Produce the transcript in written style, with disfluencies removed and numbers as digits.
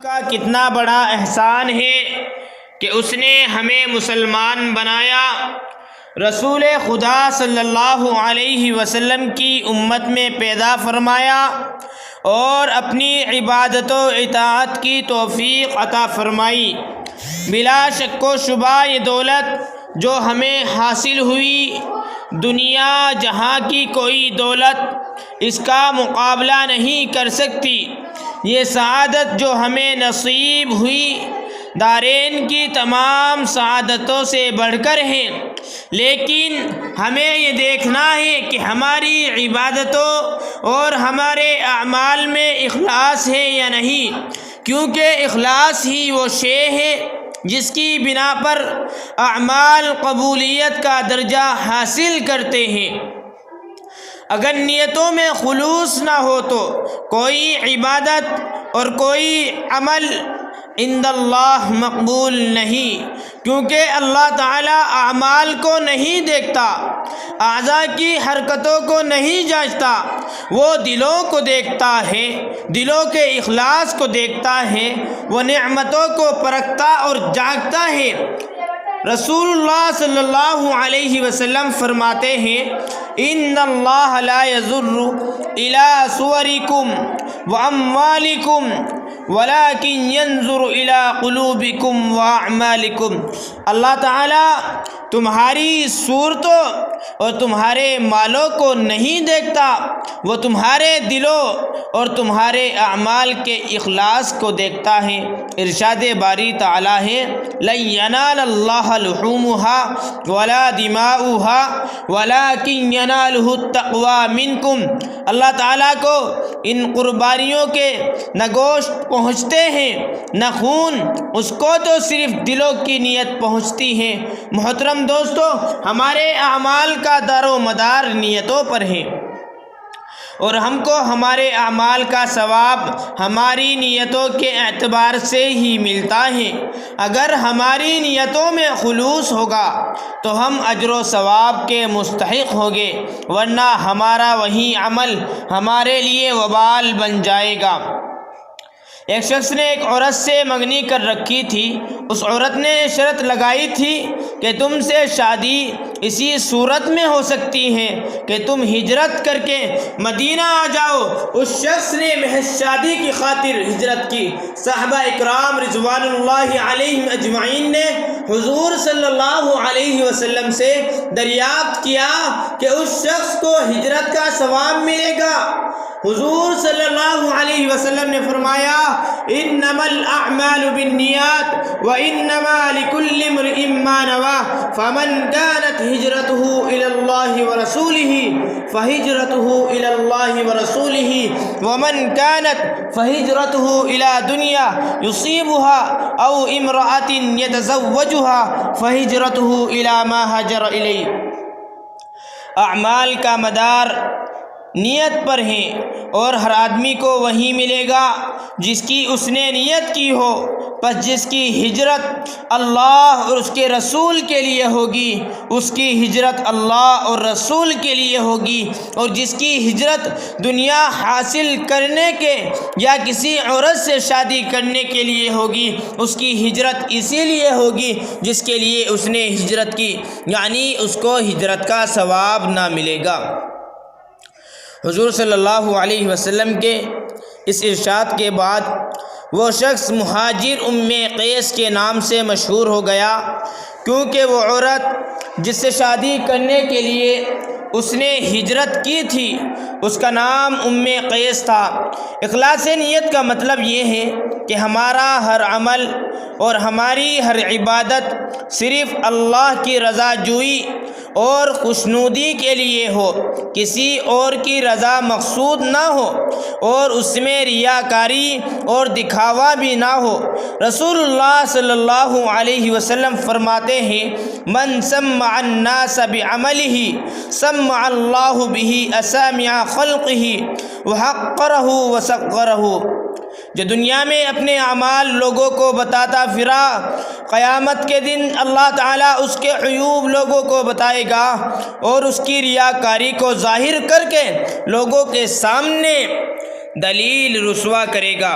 کا کتنا بڑا احسان ہے کہ اس نے ہمیں مسلمان بنایا، رسول خدا صلی اللہ علیہ وسلم کی امت میں پیدا فرمایا اور اپنی عبادت و اطاعت کی توفیق عطا فرمائی۔ بلا شک و شبہ یہ دولت جو ہمیں حاصل ہوئی، دنیا جہاں کی کوئی دولت اس کا مقابلہ نہیں کر سکتی۔ یہ سعادت جو ہمیں نصیب ہوئی دارین کی تمام سعادتوں سے بڑھ کر ہے، لیکن ہمیں یہ دیکھنا ہے کہ ہماری عبادتوں اور ہمارے اعمال میں اخلاص ہے یا نہیں، کیونکہ اخلاص ہی وہ شے ہے جس کی بنا پر اعمال قبولیت کا درجہ حاصل کرتے ہیں۔ اگر نیتوں میں خلوص نہ ہو تو کوئی عبادت اور کوئی عمل عند اللہ مقبول نہیں، کیونکہ اللہ تعالیٰ اعمال کو نہیں دیکھتا، اعضاء کی حرکتوں کو نہیں جانچتا، وہ دلوں کو دیکھتا ہے، دلوں کے اخلاص کو دیکھتا ہے، وہ نعمتوں کو پرکھتا اور جانچتا ہے۔ رسول اللہ صلی اللہ علیہ وسلم فرماتے ہیں، ان اللہ لا ينظر الى صورکم واموالکم ولکن ينظر الى قلوبکم واعمالکم۔ اللہ تعالیٰ تمہاری صورتوں اور تمہارے مالوں کو نہیں دیکھتا، وہ تمہارے دلوں اور تمہارے اعمال کے اخلاص کو دیکھتا ہے۔ ارشاد باری تعالیٰ ہے، لن ینال اللہ لحومها ولا دماؤها ولکن ینالہ التقوی منکم۔ اللہ تعالیٰ کو ان قربانیوں کے نہ گوشت پہنچتے ہیں نہ خون، اس کو تو صرف دلوں کی نیت پہنچتی ہے۔ محترم دوستو، ہمارے اعمال کا دار و مدار نیتوں پر ہے، اور ہم کو ہمارے اعمال کا ثواب ہماری نیتوں کے اعتبار سے ہی ملتا ہے۔ اگر ہماری نیتوں میں خلوص ہوگا تو ہم اجر و ثواب کے مستحق ہوں گے، ورنہ ہمارا وہی عمل ہمارے لیے وبال بن جائے گا۔ ایک شخص نے ایک عورت سے منگنی کر رکھی تھی۔ اس عورت نے شرط لگائی تھی کہ تم سے شادی اسی صورت میں ہو سکتی ہے کہ تم ہجرت کر کے مدینہ آ جاؤ۔ اس شخص نے محض شادی کی خاطر ہجرت کی۔ صحابہ اکرام رضوان اللہ علیہم اجمعین نے حضور صلی اللہ علیہ وسلم سے دریافت کیا کہ اس شخص کو ہجرت کا ثواب ملے گا۔ حضور صلی اللہ علیہ وسلم نے فرمایا، انما الاعمال بالنیات وانما لكل امرئ ما نوى فمن كانت هجرته الى الله ورسوله فهجرته الى الله ورسوله ومن كانت فهجرته الى دنيا يصيبها او امرأة يتزوجها فهجرته الى ما هاجر اليه۔ اعمال کا مدار نیت پر ہے، اور ہر آدمی کو وہی ملے گا جس کی اس نے نیت کی ہو۔ پس جس کی ہجرت اللہ اور اس کے رسول کے لیے ہوگی، اس کی ہجرت اللہ اور رسول کے لیے ہوگی، اور جس کی ہجرت دنیا حاصل کرنے کے یا کسی عورت سے شادی کرنے کے لیے ہوگی، اس کی ہجرت اسی لیے ہوگی جس کے لیے اس نے ہجرت کی، یعنی اس کو ہجرت کا ثواب نہ ملے گا۔ حضور صلی اللہ علیہ وسلم کے اس ارشاد کے بعد وہ شخص مہاجر ام قیس کے نام سے مشہور ہو گیا، کیونکہ وہ عورت جس سے شادی کرنے کے لیے اس نے ہجرت کی تھی اس کا نام ام قیس تھا۔ اخلاص نیت کا مطلب یہ ہے کہ ہمارا ہر عمل اور ہماری ہر عبادت صرف اللہ کی رضا جوئی اور خوشنودی کے لیے ہو، کسی اور کی رضا مقصود نہ ہو، اور اس میں ریاکاری اور دکھاوا بھی نہ ہو۔ رسول اللہ صلی اللہ علیہ وسلم فرماتے ہیں، من سمع الناس بعملہ سمع اللہ بہ اسامع خلقہ وحقرہ وصغرہ۔ جو دنیا میں اپنے اعمال لوگوں کو بتاتا پھرا، قیامت کے دن اللہ تعالیٰ اس کے عیوب لوگوں کو بتائے گا اور اس کی ریاکاری کو ظاہر کر کے لوگوں کے سامنے دلیل رسوا کرے گا۔